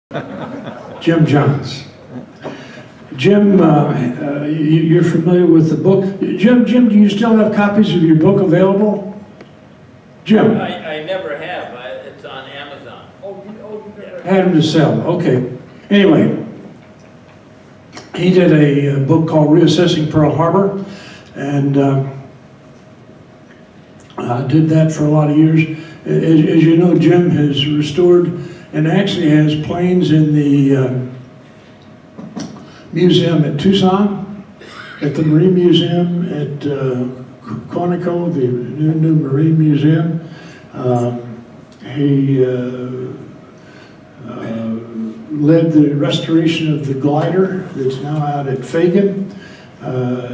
Jim Johns. Jim, you're familiar with the book. Jim, do you still have copies of your book available? Jim? I never have. It's on Amazon. Oh, you never had them to sell. Okay. Anyway, he did a book called Reassessing Pearl Harbor, and did that for a lot of years. As you know, Jim has restored and actually has planes in the museum at Tucson, at the Marine Museum at Quantico, the new Marine Museum. He led the restoration of the glider that's now out at Fagan.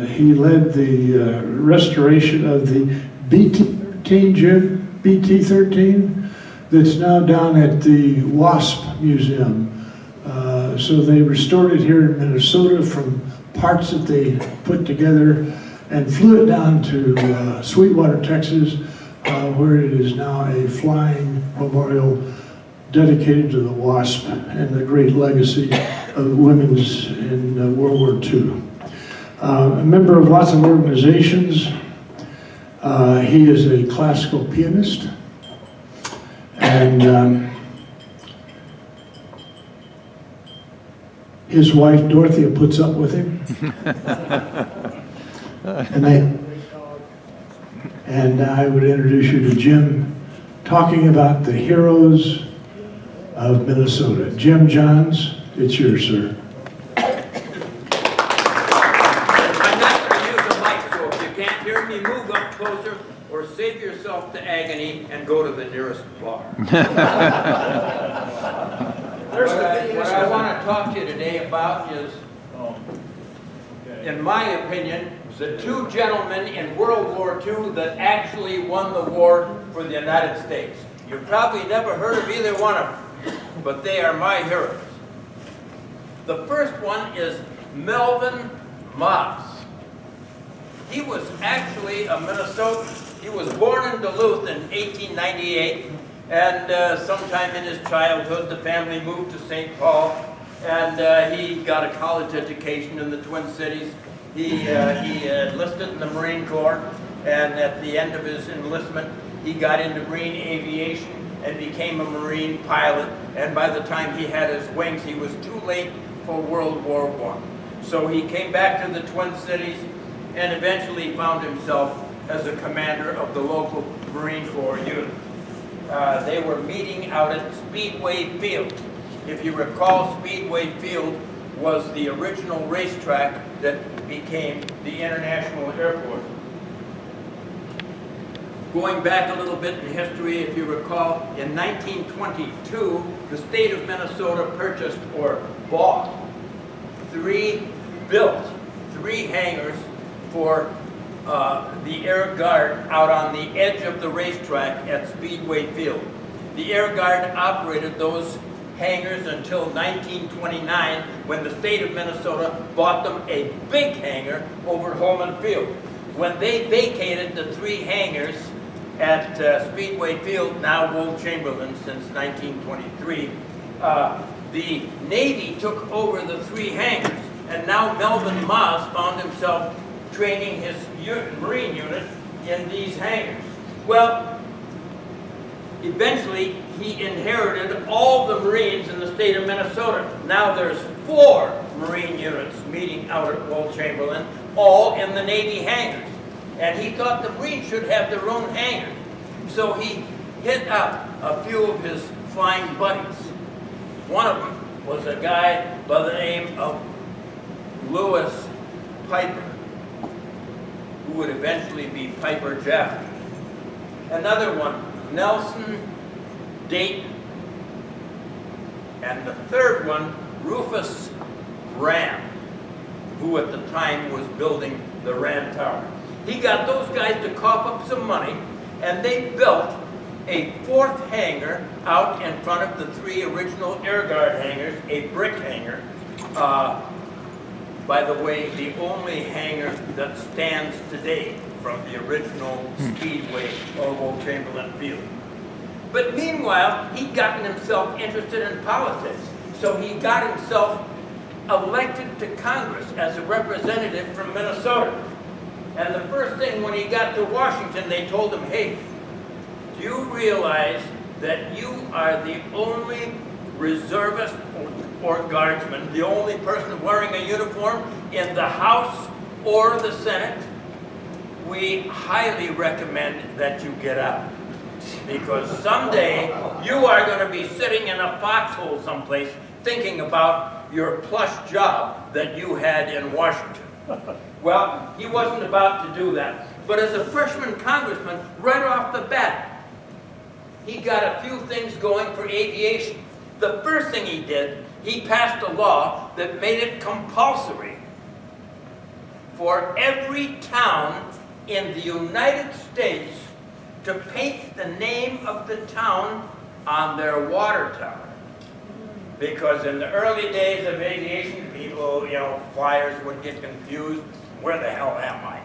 He led the restoration of the BT-13, Jim, BT-13, that's now down at the WASP Museum. So they restored it here in Minnesota from parts that they put together and flew it down to Sweetwater, Texas, where it is now a flying memorial dedicated to the WASP and the great legacy of women's in World War II. A member of lots of organizations. He is a classical pianist, and his wife Dorothea puts up with him, and I would introduce you to Jim, talking about the heroes of Minnesota. Jim Johns, it's yours, sir. I'm not going to use a mic, so if you can't hear me, move up closer or save yourself the agony and go to the nearest bar. What I want to talk to you today about is, in my opinion, the two gentlemen in World War II that actually won the war for the United States. You've probably never heard of either one of them, but they are my heroes. The first one is Melvin Maas. He was actually a Minnesotan. He was born in Duluth in 1898, and sometime in his childhood the family moved to St. Paul, and he got a college education in the Twin Cities. He enlisted in the Marine Corps, and at the end of his enlistment he got into Marine aviation and became a Marine pilot, and by the time he had his wings he was too late for World War I. So he came back to the Twin Cities and eventually found himself as a commander of the local Marine Corps unit. They were meeting out at Speedway Field. If you recall, Speedway Field was the original racetrack that became the International Airport. Going back a little bit in history, if you recall, in 1922, the state of Minnesota purchased or bought built three hangars for the Air Guard out on the edge of the racetrack at Speedway Field. The Air Guard operated those hangars until 1929, when the state of Minnesota bought them a big hangar over at Holman Field. When they vacated the three hangars at Speedway Field, now Wold Chamberlain since 1923, the Navy took over the three hangars, and now Melvin Maas found himself training his Marine unit in these hangars. Well, eventually he inherited all the Marines in the state of Minnesota. Now there's 4 Marine units meeting out at Wold Chamberlain, all in the Navy hangars. And he thought the Marines should have their own hangars. So he hit up a few of his flying buddies. One of them was a guy by the name of Louis Piper, who would eventually be Piper Jaffray. Another one, Nelson Dayton. And the third one, Rufus Ram, who at the time was building the Ram Tower. He got those guys to cough up some money, and they built a 4th hangar out in front of the 3 original Air Guard hangars, a brick hangar. By the way, the only hangar that stands today from the original Speedway or Wold Chamberlain Field. But meanwhile, he'd gotten himself interested in politics. So he got himself elected to Congress as a representative from Minnesota. And the first thing when he got to Washington, they told him, hey, do you realize that you are the only reservist or guardsman, the only person wearing a uniform in the House or the Senate? We highly recommend that you get out. Because someday you are going to be sitting in a foxhole someplace thinking about your plush job that you had in Washington. Well, he wasn't about to do that. But as a freshman congressman, right off the bat, he got a few things going for aviation. The first thing he did, he passed a law that made it compulsory for every town in the United States to paint the name of the town on their water tower. Because in the early days of aviation, people, flyers would get confused. Where the hell am I?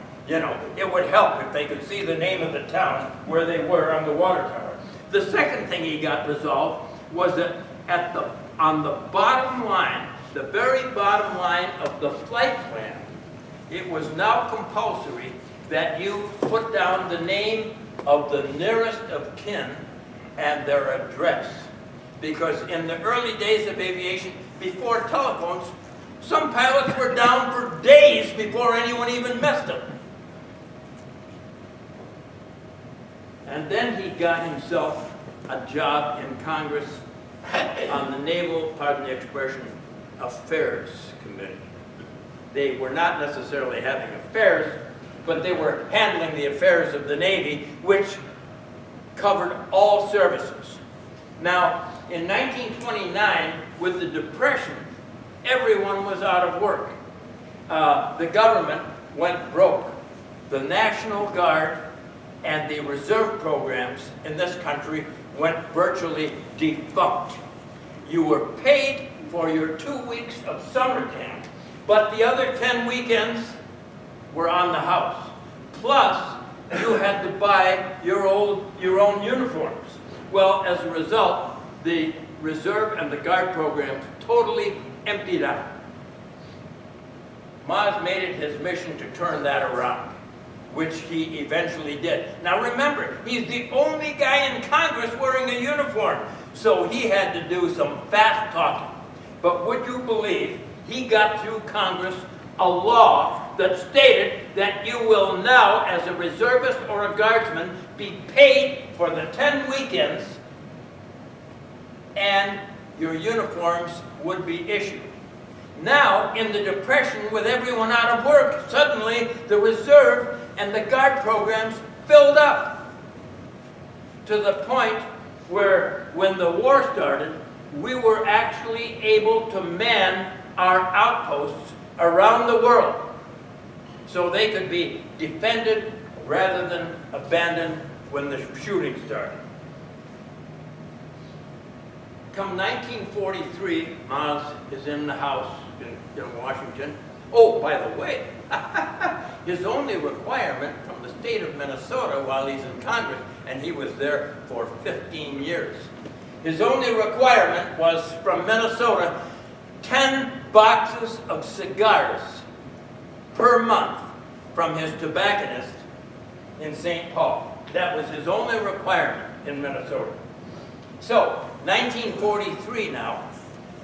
It would help if they could see the name of the town where they were on the water tower. The second thing he got resolved was that on the bottom line, the very bottom line of the flight plan, it was now compulsory that you put down the name of the nearest of kin and their address. Because in the early days of aviation, before telephones, some pilots were down for days before anyone even missed them. And then he got himself a job in Congress on the Naval, pardon the expression, Affairs Committee. They were not necessarily having affairs, but they were handling the affairs of the Navy, which covered all services. Now, in 1929, with the Depression, everyone was out of work. The government went broke. The National Guard and the reserve programs in this country went virtually defunct. You were paid for your 2 weeks of summer camp, but the other 10 weekends were on the house. Plus, you had to buy your own uniforms. Well, as a result, the reserve and the guard programs totally emptied out. Maas made it his mission to turn that around, which he eventually did. Now remember, he's the only guy in Congress wearing a uniform, so he had to do some fast talking. But would you believe he got through Congress a law that stated that you will now, as a reservist or a guardsman, be paid for the 10 weekends and your uniforms would be issued. Now, in the Depression, with everyone out of work, suddenly the reserve and the guard programs filled up to the point where, when the war started, we were actually able to man our outposts around the world so they could be defended rather than abandoned when the shooting started. Come 1943, Maas is in the House in Washington. Oh, by the way, his only requirement from the state of Minnesota while he's in Congress, and he was there for 15 years, his only requirement was from Minnesota 10 boxes of cigars per month from his tobacconist in St. Paul. That was his only requirement in Minnesota. So, 1943 now,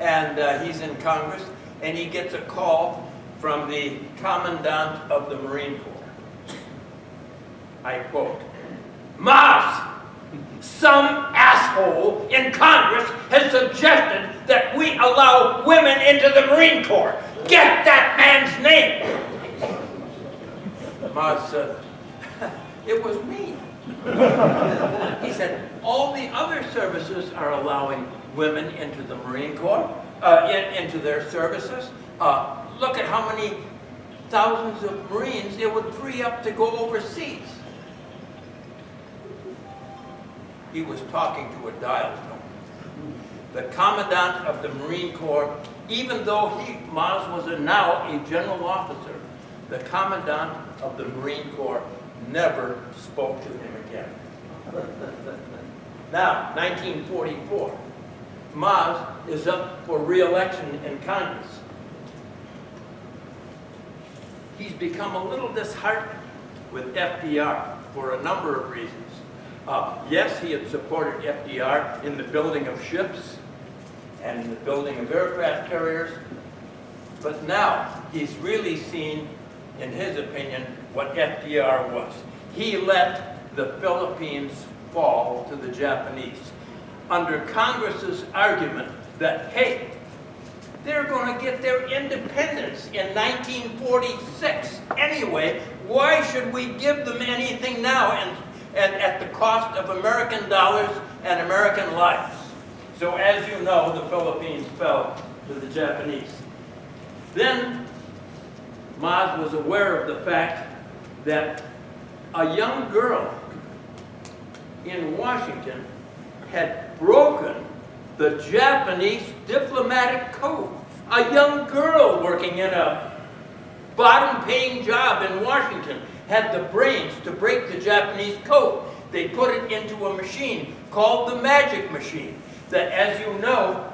and he's in Congress, and he gets a call from the Commandant of the Marine Corps. I quote, "Maas, some asshole in Congress has suggested that we allow women into the Marine Corps. Get that man's name!" Maas said, "It was me." He said, "All the other services are allowing women into the Marine Corps, into their services. Look at how many thousands of Marines it would free up to go overseas." He was talking to a dial tone. The Commandant of the Marine Corps, even though Maas was now a general officer, the Commandant of the Marine Corps never spoke to him again. Now, 1944. Maas is up for re-election in Congress. He's become a little disheartened with FDR for a number of reasons. Yes, he had supported FDR in the building of ships and in the building of aircraft carriers, but now he's really seen, in his opinion, what FDR was. He let the Philippines fall to the Japanese under Congress's argument that, hey, they're going to get their independence in 1946 anyway. Why should we give them anything now and at the cost of American dollars and American lives? So as you know, the Philippines fell to the Japanese. Then Maas was aware of the fact that a young girl in Washington had broken the Japanese diplomatic code. A young girl working in a bottom-paying job in Washington had the brains to break the Japanese code. They put it into a machine called the magic machine that, as you know,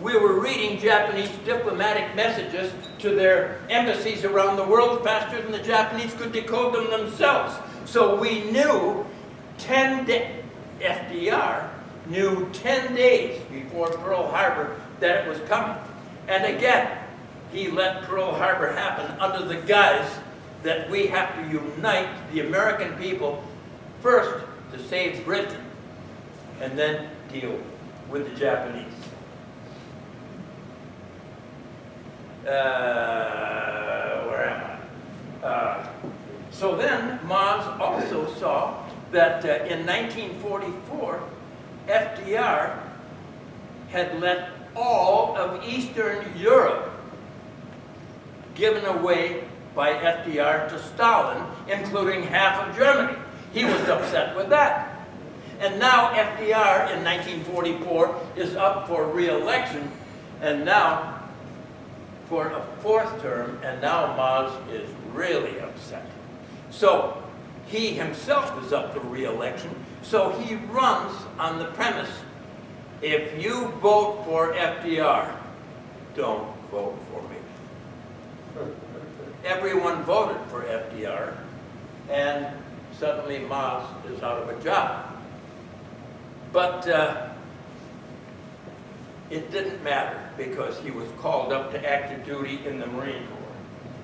we were reading Japanese diplomatic messages to their embassies around the world faster than the Japanese could decode them themselves. So we knew FDR knew 10 days before Pearl Harbor that it was coming. And again, he let Pearl Harbor happen under the guise that we have to unite the American people first to save Britain and then deal with the Japanese. Where am I? So then Maas also saw that in 1944, FDR had let all of Eastern Europe given away by FDR to Stalin, including half of Germany. He was upset with that. And now FDR in 1944 is up for re-election, and now for a fourth term, and now Maas is really upset. So he himself is up for re-election, so he runs on the premise, if you vote for FDR, don't vote for me. Everyone voted for FDR, and suddenly Maas is out of a job. But it didn't matter because he was called up to active duty in the Marine Corps.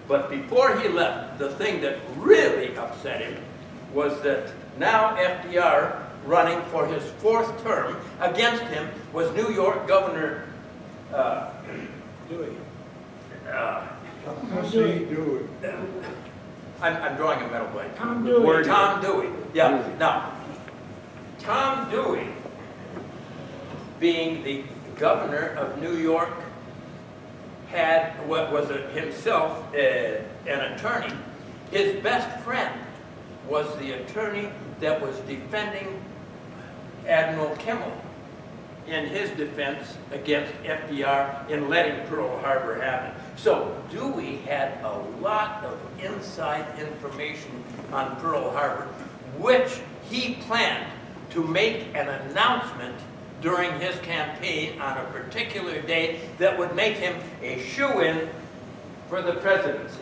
But before he left, the thing that really upset him was that now FDR, running for his fourth term, against him was New York Governor Dewey. I'm drawing a mental blank. Tom Dewey. Tom Dewey. Yeah. Now, Tom Dewey, being the governor of New York, was himself an attorney. His best friend was the attorney that was defending Admiral Kimmel in his defense against FDR in letting Pearl Harbor happen. So Dewey had a lot of inside information on Pearl Harbor, which he planned to make an announcement during his campaign on a particular day that would make him a shoo-in for the presidency.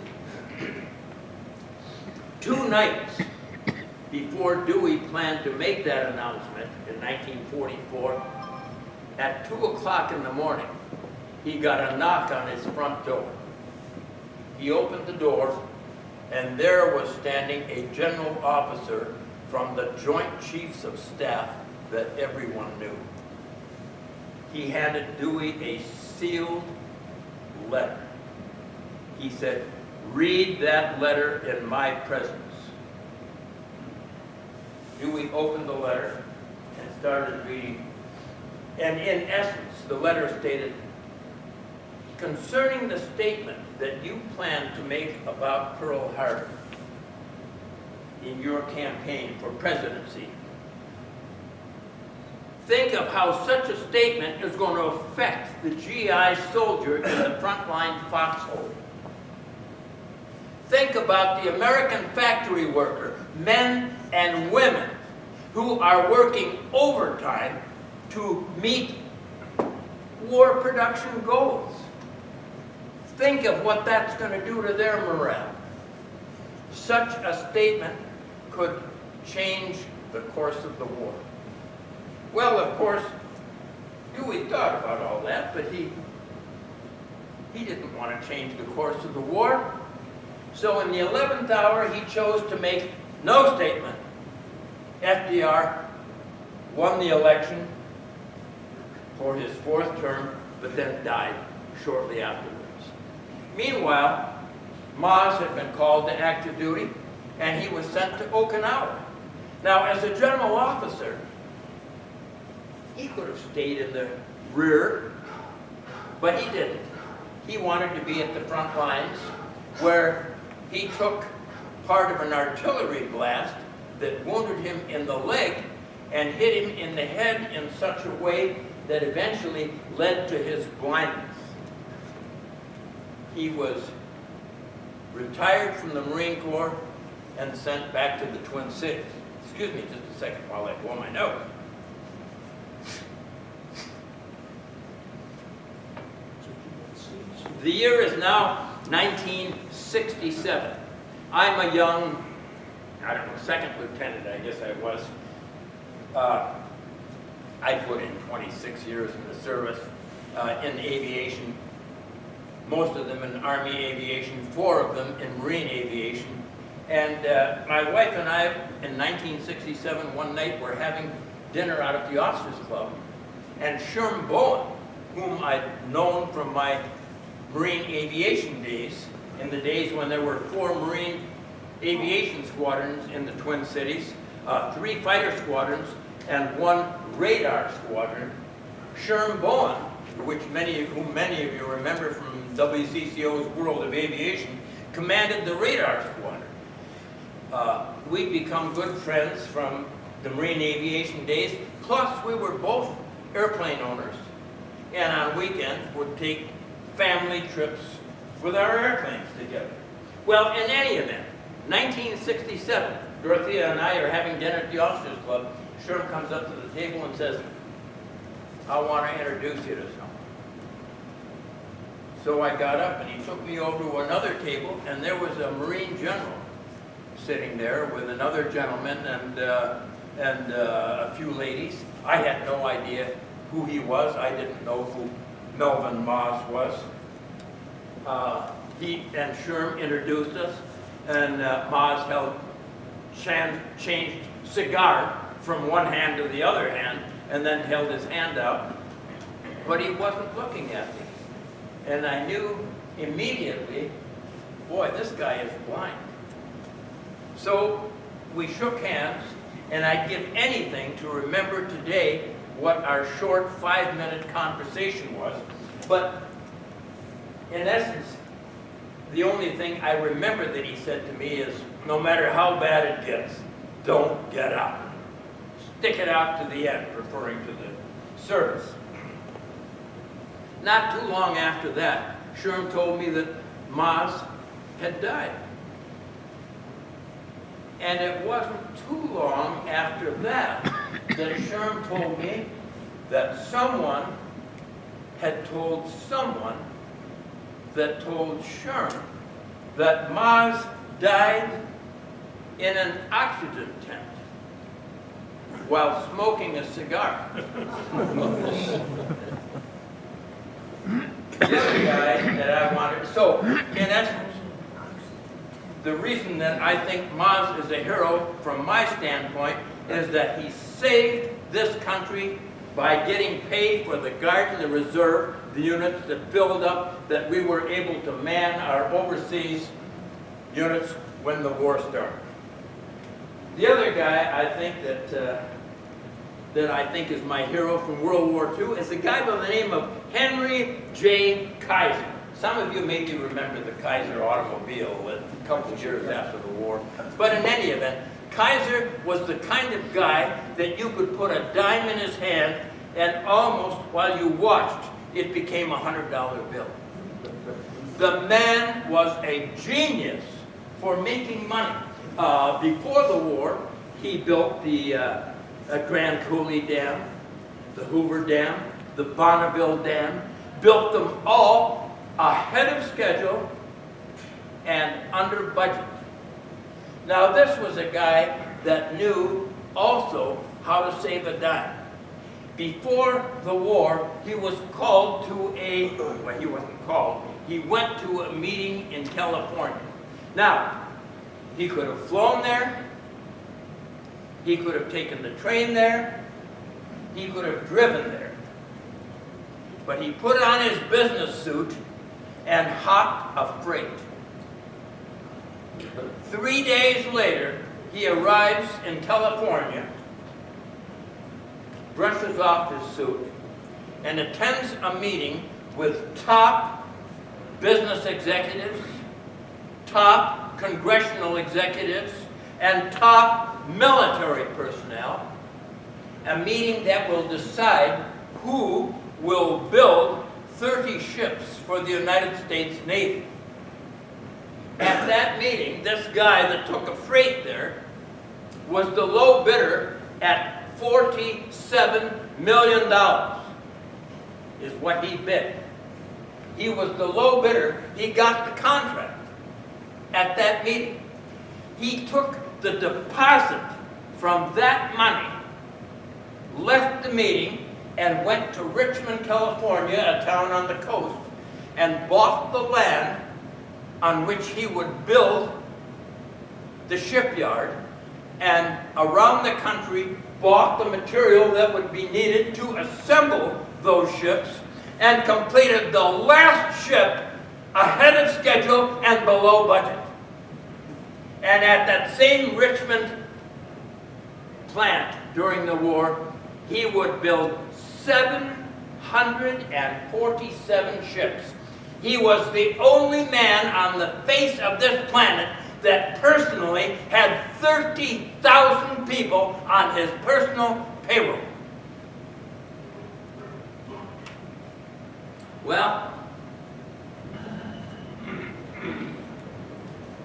2 nights before Dewey planned to make that announcement in 1944, at 2 o'clock in the morning, he got a knock on his front door. He opened the door, and there was standing a general officer from the Joint Chiefs of Staff that everyone knew. He handed Dewey a sealed letter. He said, "Read that letter in my presence." Dewey opened the letter and started reading. And in essence, the letter stated, "Concerning the statement that you plan to make about Pearl Harbor in your campaign for presidency, think of how such a statement is going to affect the GI soldier in the frontline foxhole. Think about the American factory worker, men and women, who are working overtime to meet war production goals. Think of what that's going to do to their morale. Such a statement could change the course of the war. Well, of course, Dewey thought about all that, but he didn't want to change the course of the war. So in the 11th hour, he chose to make no statement. FDR won the election for his 4th term, but then died shortly afterwards. Meanwhile, Maas had been called to active duty, and he was sent to Okinawa. Now, as a general officer, he could have stayed in the rear, but he didn't. He wanted to be at the front lines, where he took part of an artillery blast that wounded him in the leg and hit him in the head in such a way that eventually led to his blindness. He was retired from the Marine Corps and sent back to the Twin Cities. Excuse me just a second while I blow my nose. The year is now 1967. I'm a young, I don't know, 2nd lieutenant, I guess I was. I put in 26 years in the service in aviation, most of them in Army aviation, 4 of them in Marine aviation. And my wife and I, in 1967, one night, were having dinner out at the Officers Club, and Sherm Bowen, whom I'd known from my Marine aviation days, in the days when there were 4 Marine aviation squadrons in the Twin Cities, 3 fighter squadrons, and 1 radar squadron. Sherm Bowen, whom many of you remember from WCCO's World of Aviation, commanded the radar squadron. We'd become good friends from the Marine aviation days, plus we were both airplane owners, and on weekends would take family trips with our airplanes together. Well, in any event, 1967, Dorothea and I are having dinner at the Officers Club. Sherm comes up to the table and says, "I want to introduce you to someone." So I got up and he took me over to another table, and there was a Marine general sitting there with another gentleman and a few ladies. I had no idea who he was. I didn't know who Melvin Maas was. He and Sherm introduced us, and Maas held changed cigar from one hand to the other hand, and then held his hand out, but he wasn't looking at me. And I knew immediately, boy, this guy is blind. So we shook hands, and I'd give anything to remember today what our short 5-minute conversation was. But in essence, the only thing I remember that he said to me is, no matter how bad it gets, don't get up. Stick it out to the end, referring to the service. Not too long after that, Sherm told me that Maas had died. And it wasn't too long after that that Sherm told me that someone had told someone that told Sherm that Maas died in an oxygen tent while smoking a cigar. The other guy that I wanted, so in essence, the reason that I think Maas is a hero from my standpoint is that he saved this country by getting paid for the Guard and the Reserve, the units that filled up, that we were able to man our overseas units when the war started. The other guy I think that I think is my hero from World War II is a guy by the name of Henry J. Kaiser. Some of you maybe remember the Kaiser automobile a couple of years after the war. But in any event, Kaiser was the kind of guy that you could put a dime in his hand and almost while you watched, it became a $100 bill. The man was a genius for making money. Before the war, he built the Grand Coulee Dam, the Hoover Dam, the Bonneville Dam, built them all ahead of schedule and under budget. Now this was a guy that knew also how to save a dime. Before the war, he was called to well, he wasn't called, he went to a meeting in California. Now, he could have flown there, he could have taken the train there, he could have driven there. But he put on his business suit and hopped a freight. 3 days later, he arrives in California, brushes off his suit, and attends a meeting with top business executives, top congressional executives, and top military personnel, a meeting that will decide who will build 30 ships for the United States Navy. At that meeting, this guy that took a freight there was the low bidder at $47 million is what he bid. He was the low bidder. He got the contract at that meeting. He took the deposit from that money, left the meeting, and went to Richmond, California, a town on the coast, and bought the land on which he would build the shipyard, and around the country bought the material that would be needed to assemble those ships, and completed the last ship ahead of schedule and below budget. And at that same Richmond plant during the war, he would build 747 ships. He was the only man on the face of this planet that personally had 30,000 people on his personal payroll. Well,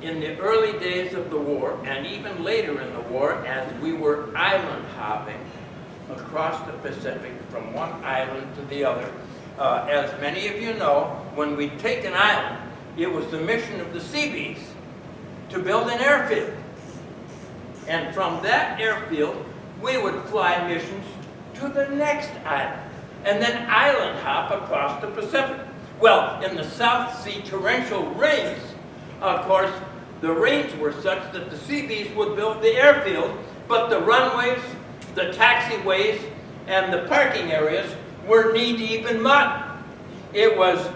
in the early days of the war, and even later in the war, as we were island hopping across the Pacific from one island to the other, as many of you know, when we take an island, it was the mission of the Seabees to build an airfield. And from that airfield, we would fly missions to the next island, and then island hop across the Pacific. Well, in the South Sea torrential rains, of course, the rains were such that the Seabees would build the airfield, but the runways, the taxiways, and the parking areas were knee-deep in mud. It was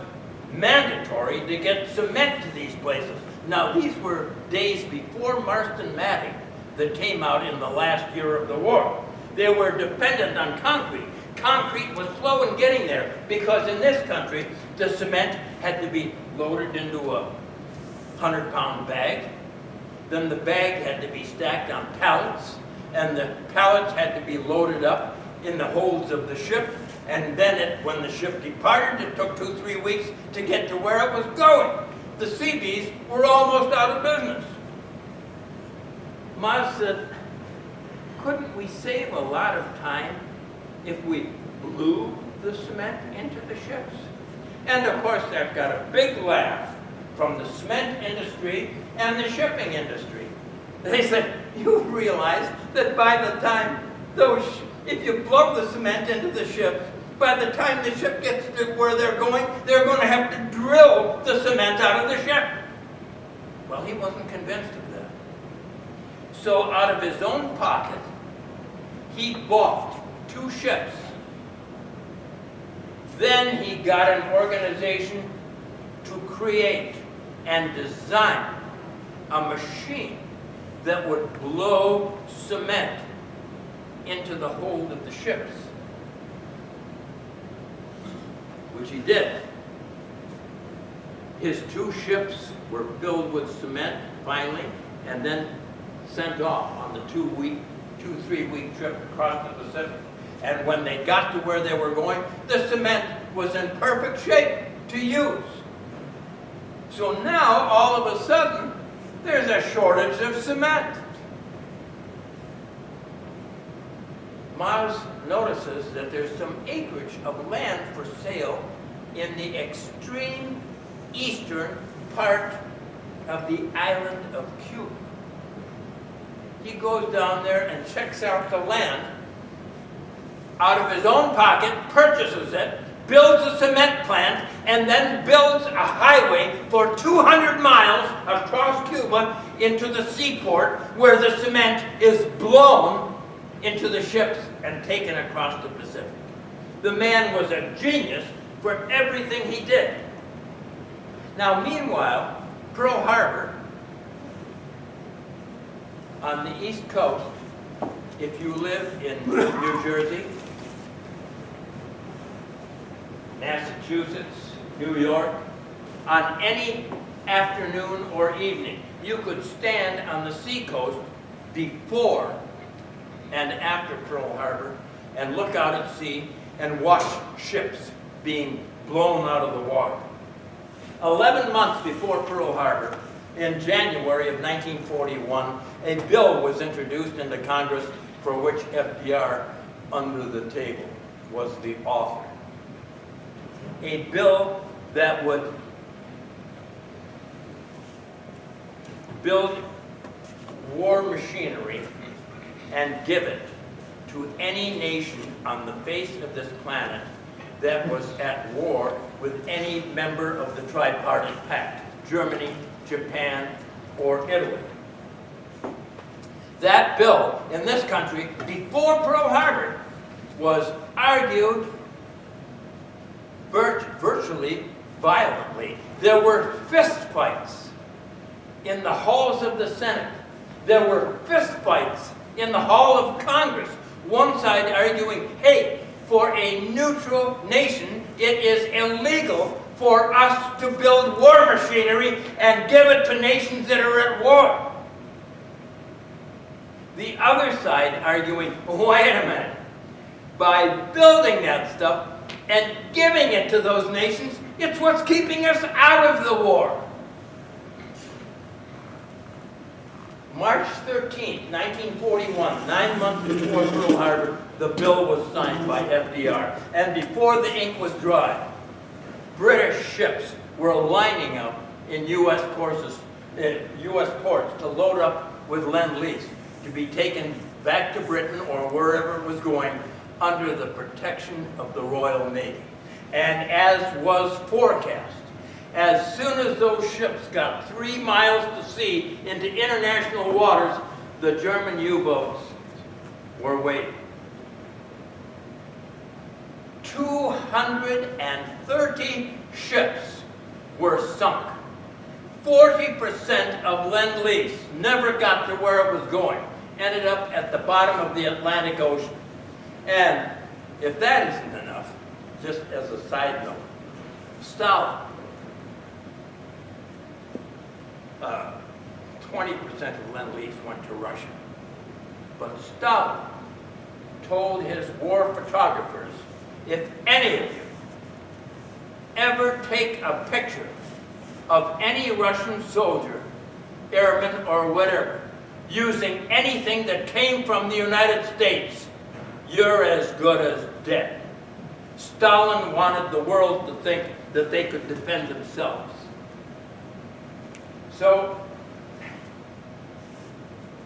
mandatory to get cement to these places. Now, these were days before Marston matting that came out in the last year of the war. They were dependent on concrete. Concrete was slow in getting there because in this country, the cement had to be loaded into a 100-pound bag. Then the bag had to be stacked on pallets, and the pallets had to be loaded up in the holds of the ship. And then when the ship departed, it took 2-3 weeks to get to where it was going. The Seabees were almost out of business. Maas said, couldn't we save a lot of time if we blew the cement into the ships? And of course, that got a big laugh from the cement industry and the shipping industry. They said, you realize that by the time if you blow the cement into the ships, by the time the ship gets to where they're going to have to drill the cement out of the ship. Well, he wasn't convinced of that. So out of his own pocket, he bought 2 ships. Then he got an organization to create and design a machine that would blow cement into the hold of the ships, which he did. His 2 ships were filled with cement finally, and then sent off on the 2-3 week trip across the Pacific. And when they got to where they were going, the cement was in perfect shape to use. So now, all of a sudden, there's a shortage of cement. Maas notices that there's some acreage of land for sale in the extreme eastern part of the island of Cuba. He goes down there and checks out the land out of his own pocket, purchases it, builds a cement plant, and then builds a highway for 200 miles across Cuba into the seaport where the cement is blown into the ships and taken across the Pacific. The man was a genius for everything he did. Now, meanwhile, Pearl Harbor, on the East Coast, if you live in New Jersey, Massachusetts, New York, on any afternoon or evening, you could stand on the seacoast before and after Pearl Harbor and look out at sea and watch ships being blown out of the water. 11 months before Pearl Harbor, in January of 1941, a bill was introduced into Congress for which FDR, under the table, was the author. A bill that would build war machinery and give it to any nation on the face of this planet that was at war with any member of the Tripartite Pact, Germany, Japan, or Italy. That bill in this country, before Pearl Harbor, was argued virtually violently. There were fist fights in the halls of the Senate. There were fist fights in the hall of Congress. One side arguing, hey, for a neutral nation, it is illegal for us to build war machinery and give it to nations that are at war. The other side arguing, wait a minute, by building that stuff and giving it to those nations, it's what's keeping us out of the war. March 13, 1941, 9 months before Pearl Harbor, the bill was signed by FDR. And before the ink was dry, British ships were lining up in U.S. ports to load up with Lend-Lease to be taken back to Britain or wherever it was going under the protection of the Royal Navy. And as was forecast, as soon as those ships got 3 miles to sea into international waters, the German U-boats were waiting. 230 ships were sunk. 40% of Lend-Lease never got to where it was going, ended up at the bottom of the Atlantic Ocean. And if that isn't enough, just as a side note, Stalin, 20% of Lend-Lease went to Russia. But Stalin told his war photographers, if any of you ever take a picture of any Russian soldier, airman or whatever, using anything that came from the United States, you're as good as dead. Stalin wanted the world to think that they could defend themselves. So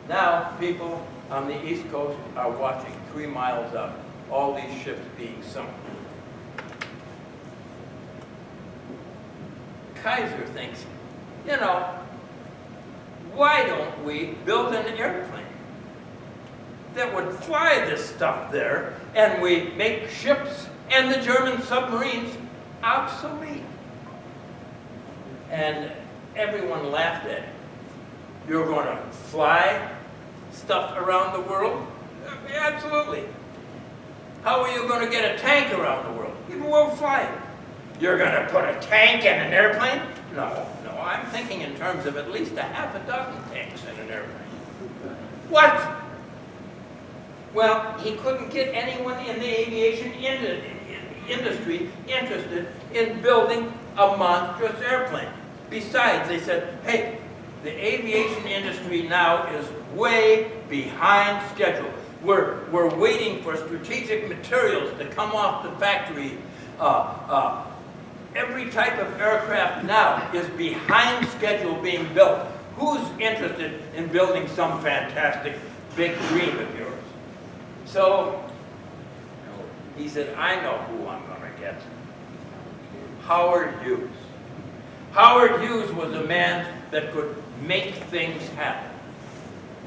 now people on the East Coast are watching 3 miles out, all these ships being sunk. Kaiser thinks, you know, why don't we build an airplane that would fly this stuff there, and we make ships and the German submarines obsolete? And everyone laughed at it. You're going to fly stuff around the world? Absolutely. How are you going to get a tank around the world? You won't fly it. You're going to put a tank in an airplane? No, I'm thinking in terms of at least a half a dozen tanks in an airplane. What? Well, he couldn't get anyone in the aviation industry interested in building a monstrous airplane. Besides, they said, hey, the aviation industry now is way behind schedule. We're waiting for strategic materials to come off the factory. Every type of aircraft now is behind schedule being built. Who's interested in building some fantastic big dream of yours? So he said, I know who I'm going to get. Howard Hughes. Howard Hughes was a man that could make things happen.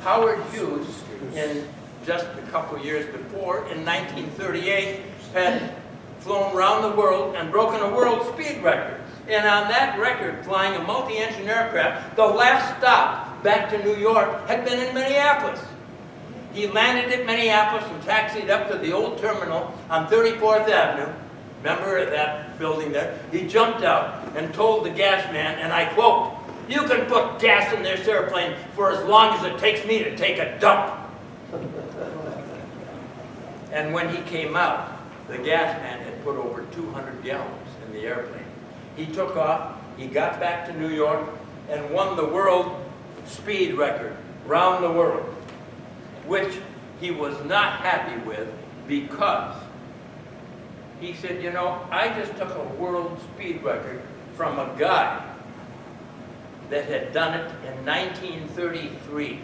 Howard Hughes, in just a couple years before, in 1938, had flown around the world and broken a world speed record. And on that record, flying a multi-engine aircraft, the last stop back to New York had been in Minneapolis. He landed at Minneapolis and taxied up to the old terminal on 34th Avenue. Remember that building there? He jumped out and told the gas man, and I quote, "You can put gas in this airplane for as long as it takes me to take a dump." And when he came out, the gas man had put over 200 gallons in the airplane. He took off, he got back to New York, and won the world speed record round the world, which he was not happy with because he said, you know, I just took a world speed record from a guy that had done it in 1933,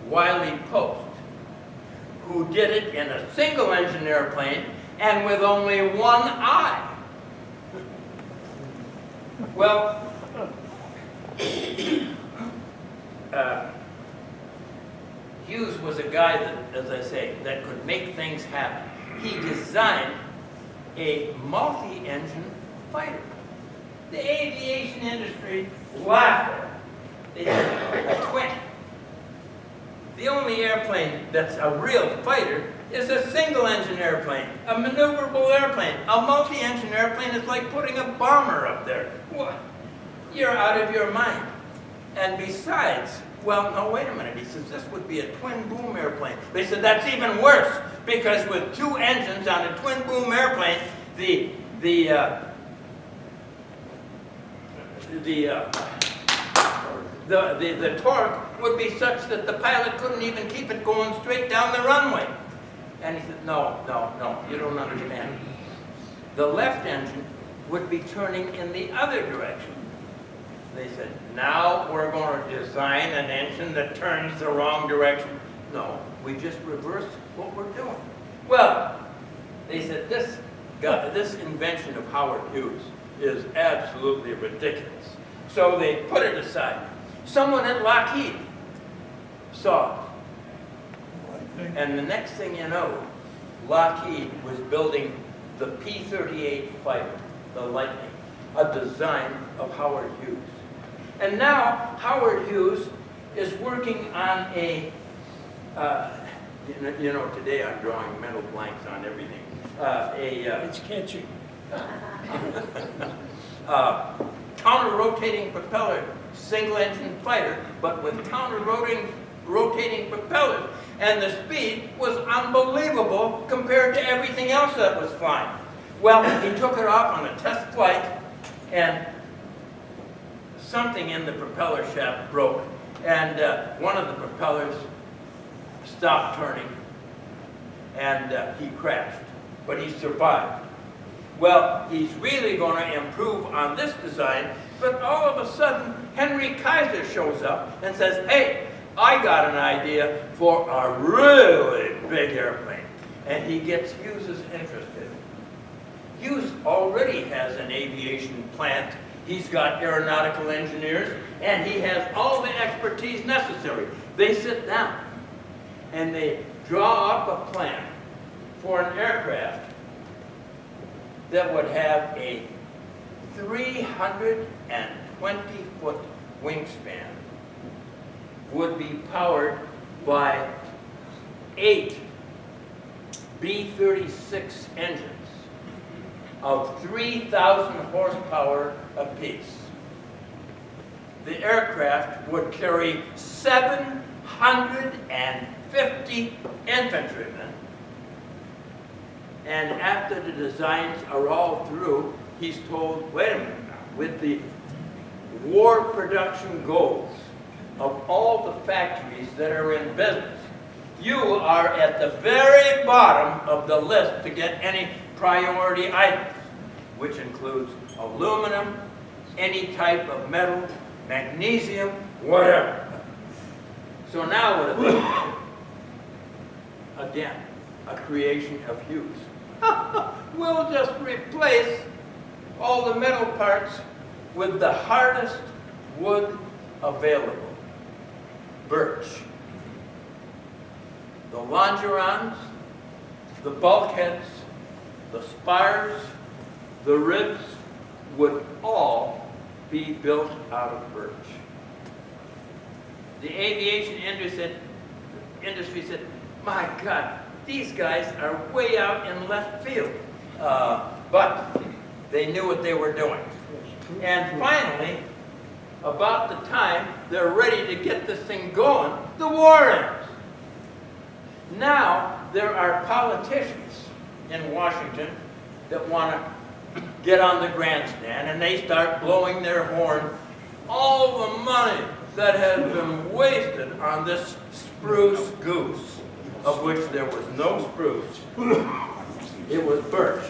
Wiley Post, who did it in a single-engine airplane and with only one eye. Well, Hughes was a guy that, as I say, that could make things happen. He designed a multi-engine fighter. The aviation industry laughed at it. They said, a twin. The only airplane that's a real fighter is a single-engine airplane, a maneuverable airplane. A multi-engine airplane is like putting a bomber up there. What? You're out of your mind. And besides, well, no, wait a minute. He says, this would be a twin-boom airplane. They said, that's even worse, because with two engines on a twin-boom airplane, the torque would be such that the pilot couldn't even keep it going straight down the runway. And he said, no, you don't understand. The left engine would be turning in the other direction. They said, now we're going to design an engine that turns the wrong direction. No, we just reverse what we're doing. Well, they said, this invention of Howard Hughes is absolutely ridiculous. So they put it aside. Someone at Lockheed saw it. And the next thing you know, Lockheed was building the P-38 fighter, the Lightning, a design of Howard Hughes. And now Howard Hughes is working on a, you know, today I'm drawing mental blanks on everything. It's catchy. Counter-rotating propeller, single-engine fighter, but with counter-rotating propellers. And the speed was unbelievable compared to everything else that was flying. Well, he took it off on a test flight, and something in the propeller shaft broke, and one of the propellers stopped turning, and he crashed, but he survived. Well, he's really going to improve on this design, but all of a sudden, Henry Kaiser shows up and says, hey, I got an idea for a really big airplane. And he gets Hughes interested. Hughes already has an aviation plant. He's got aeronautical engineers, and he has all the expertise necessary. They sit down, and they draw up a plan for an aircraft that would have a 320-foot wingspan, would be powered by 8 B-36 engines of 3,000 horsepower apiece. The aircraft would carry 750 infantrymen, and after the designs are all through, he's told, wait a minute now, with the war production goals of all the factories that are in business, you are at the very bottom of the list to get any priority items, which includes aluminum, any type of metal, magnesium, whatever. So now what is it? Again, a creation of Hughes. We'll just replace all the metal parts with the hardest wood available, birch. The longerons, the bulkheads, the spars, the ribs would all be built out of birch. The aviation industry said, my God, these guys are way out in left field. But they knew what they were doing. And finally, about the time they're ready to get this thing going, the war ends. Now, there are politicians in Washington that want to get on the grandstand, and they start blowing their horn. All the money that has been wasted on this spruce goose, of which there was no spruce, it was birch.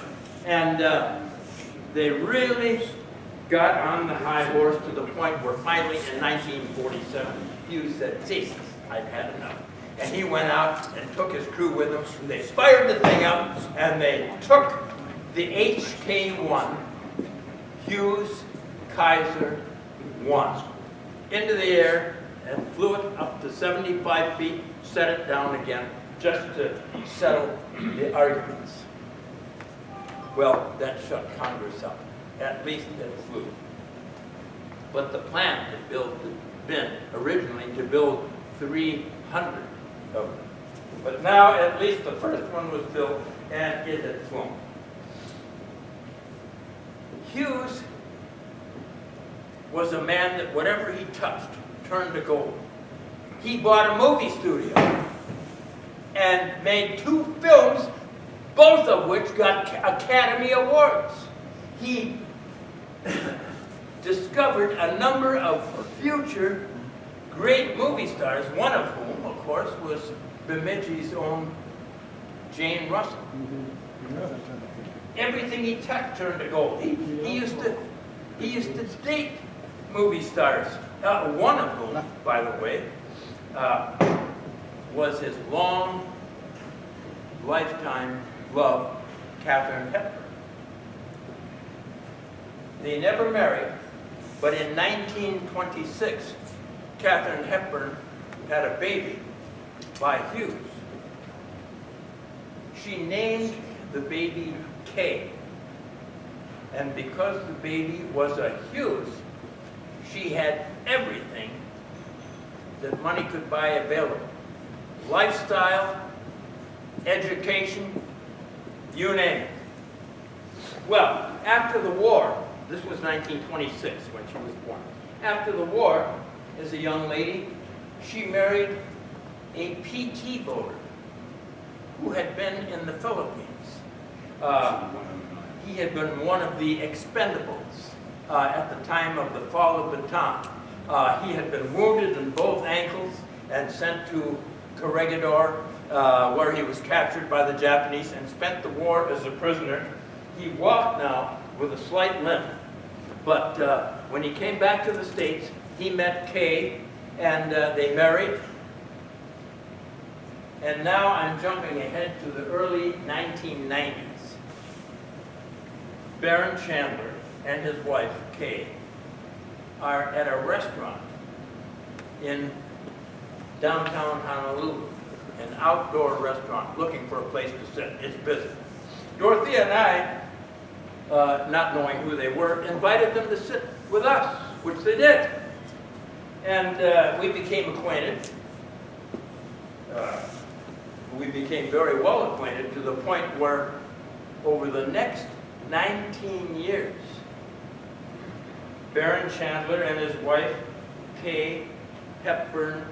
And they really got on the high horse to the point where finally in 1947, Hughes said, Jesus, I've had enough. And he went out and took his crew with him. And they fired the thing up, and they took the HK-1, Hughes Kaiser 1, into the air and flew it up to 75 feet, set it down again, just to settle the arguments. Well, that shut Congress up. At least it flew. But the plan had been originally to build 300 of them. But now at least the first one was built and it had flown. Hughes was a man that whatever he touched turned to gold. He bought a movie studio and made 2 films, both of which got Academy Awards. He discovered a number of future great movie stars, one of whom, of course, was Bemidji's own Jane Russell. Everything he touched turned to gold. He used to date movie stars. One of whom, by the way, was his long lifetime love, Katharine Hepburn. They never married, but in 1926, Katharine Hepburn had a baby by Hughes. She named the baby Kay. And because the baby was a Hughes, she had everything that money could buy available. Lifestyle, education, you name it. Well, after the war, this was 1926 when she was born. After the war, as a young lady, she married a PT boater who had been in the Philippines. He had been one of the expendables at the time of the fall of Bataan. He had been wounded in both ankles and sent to Corregidor, where he was captured by the Japanese and spent the war as a prisoner. He walked now with a slight limp, but when he came back to the States, he met Kay, and they married. And now I'm jumping ahead to the early 1990s. Baron Chandler and his wife, Kay, are at a restaurant in downtown Honolulu, an outdoor restaurant, looking for a place to sit. It's busy. Dorothea and I, not knowing who they were, invited them to sit with us, which they did. And we became acquainted. We became very well acquainted to the point where over the next 19 years, Baron Chandler and his wife, Kay Hepburn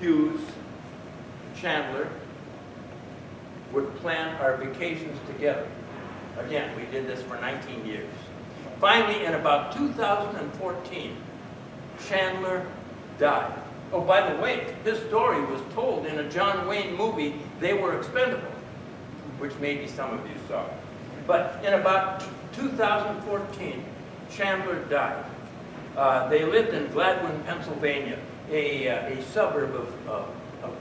Hughes Chandler, would plan our vacations together. Again, we did this for 19 years. Finally, in about 2014, Chandler died Oh, by the way, his story was told in a John Wayne movie, They Were Expendable, which maybe some of you saw. But in about 2014, Chandler died. They lived in Gladwin, Pennsylvania, a suburb of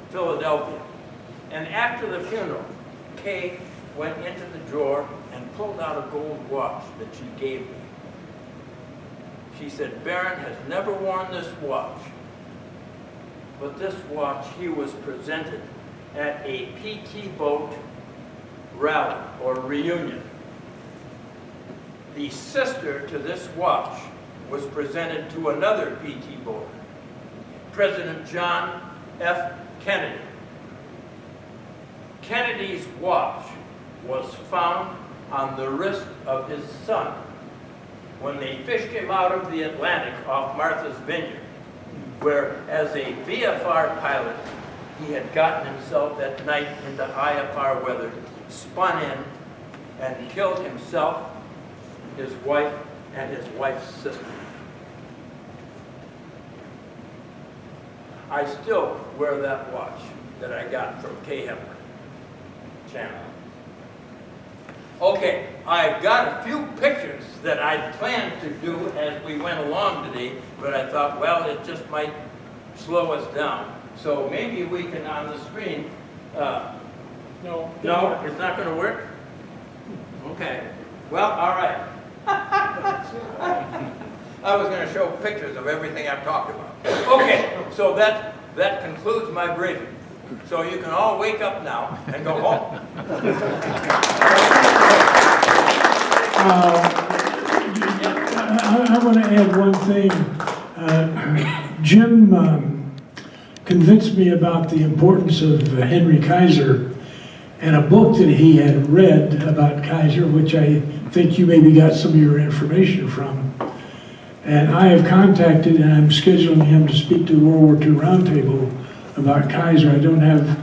Philadelphia. And after the funeral, Kay went into the drawer and pulled out a gold watch that she gave me. She said, Barron has never worn this watch, but this watch he was presented at a PT boat rally or reunion. The sister to this watch was presented to another PT boat, President John F. Kennedy. Kennedy's watch was found on the wrist of his son when they fished him out of the Atlantic off Martha's Vineyard, where as a VFR pilot, he had gotten himself that night into IFR weather, spun in, and killed himself, his wife, and his wife's sister. I still wear that watch that I got from Kay Hepburn Channel. Okay, I've got a few pictures that I planned to do as we went along today, but I thought, well, it just might slow us down. So maybe we can, on the screen, no, it's not going to work? Okay, well, all right. I was going to show pictures of everything I've talked about. Okay, so that concludes my briefing. So you can all wake up now and go home. I want to add one thing. Jim convinced me about the importance of Henry Kaiser and a book that he had read about Kaiser, which I think you maybe got some of your information from. And I have contacted, and I'm scheduling him to speak to the World War II Roundtable about Kaiser. I don't have,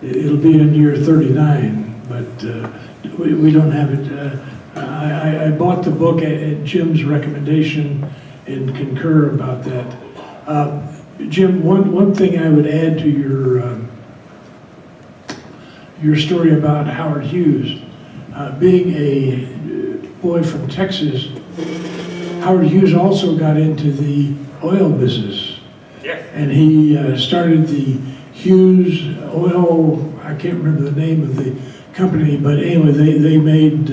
it'll be in year 39, but we don't have it. I bought the book at Jim's recommendation and concur about that. Jim, one thing I would add to your story about Howard Hughes, being a boy from Texas, Howard Hughes also got into the oil business. Yes. And he started the Hughes Oil, I can't remember the name of the company, but anyway, they made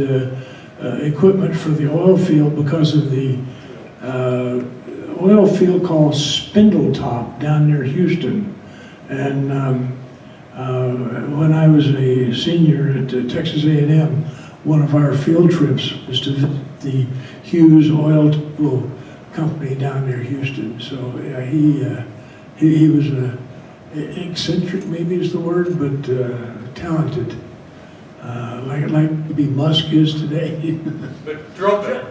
equipment for the oil field because of the oil field called Spindletop down near Houston. And when I was a senior at Texas A&M, one of our field trips was to visit the Hughes Oil Company down near Houston. So yeah, he was eccentric, maybe is the word, but talented. Like maybe Musk is today. The drill bit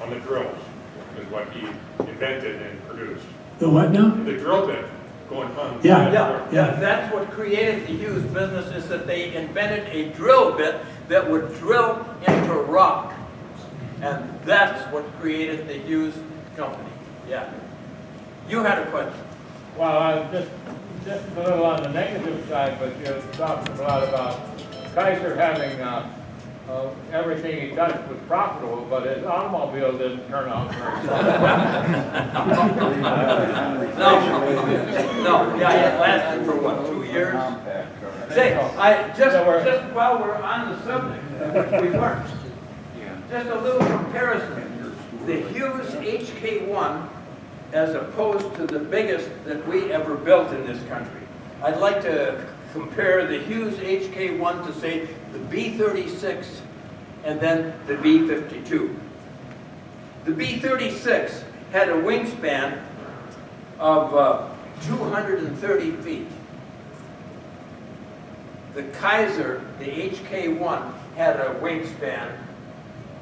on the drills is what he invented and produced. The what now? The drill bit going on. Yeah. That's what created the Hughes business, is that they invented a drill bit that would drill into rock. And that's what created the Hughes company. Yeah. You had a question. Well, just a little on the negative side, but you talked a lot about Kaiser having everything he touched was profitable, but his automobile didn't turn out very well. No, yeah, it lasted for what, 2 years? Say, just while we're on the subject, we weren't. Just a little comparison. The Hughes HK1 as opposed to the biggest that we ever built in this country. I'd like to compare the Hughes HK1 to, say, the B-36 and then the B-52. The B-36 had a wingspan of 230 feet. The Kaiser, the HK1, had a wingspan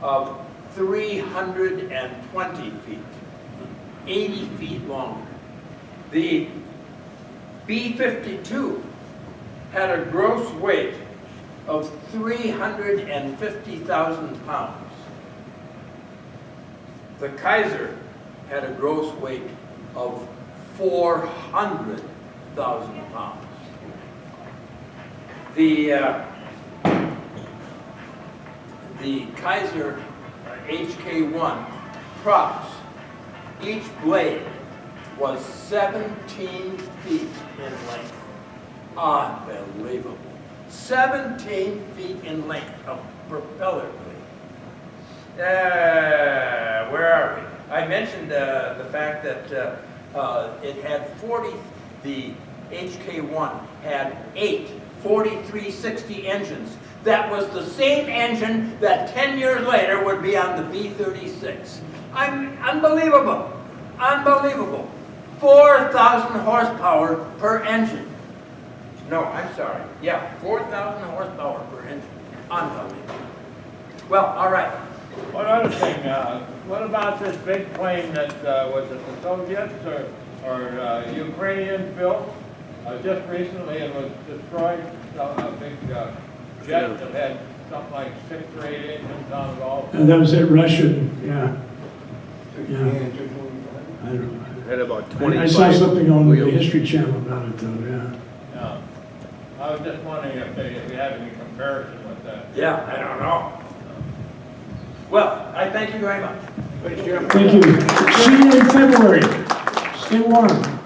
of 320 feet, 80 feet longer. The B-52 had a gross weight of 350,000 pounds. The Kaiser had a gross weight of 400,000 pounds. The Kaiser HK1 props, each blade was 17 feet in length. Unbelievable. 17 feet in length of propeller blade. Where are we? I mentioned the fact that it had the HK1 had 8 4360 engines. That was the same engine that 10 years later would be on the B-36. Unbelievable. Unbelievable. 4,000 horsepower per engine. No, I'm sorry. Yeah, 4,000 horsepower per engine. Unbelievable. Well, all right. One other thing, what about this big plane that, was it the Soviets or Ukrainians built? Just recently it was destroyed, a big jet that had something like 6 or 8 engines on it all. And that was at Russian, yeah. Yeah. I don't know. Had about I 25 saw something on the wheels. History Channel about it though, yeah. Yeah. I was just wondering if you had any comparison with that. Yeah, I don't know. Well, I thank you very much. Thank you. See you in February. Stay warm.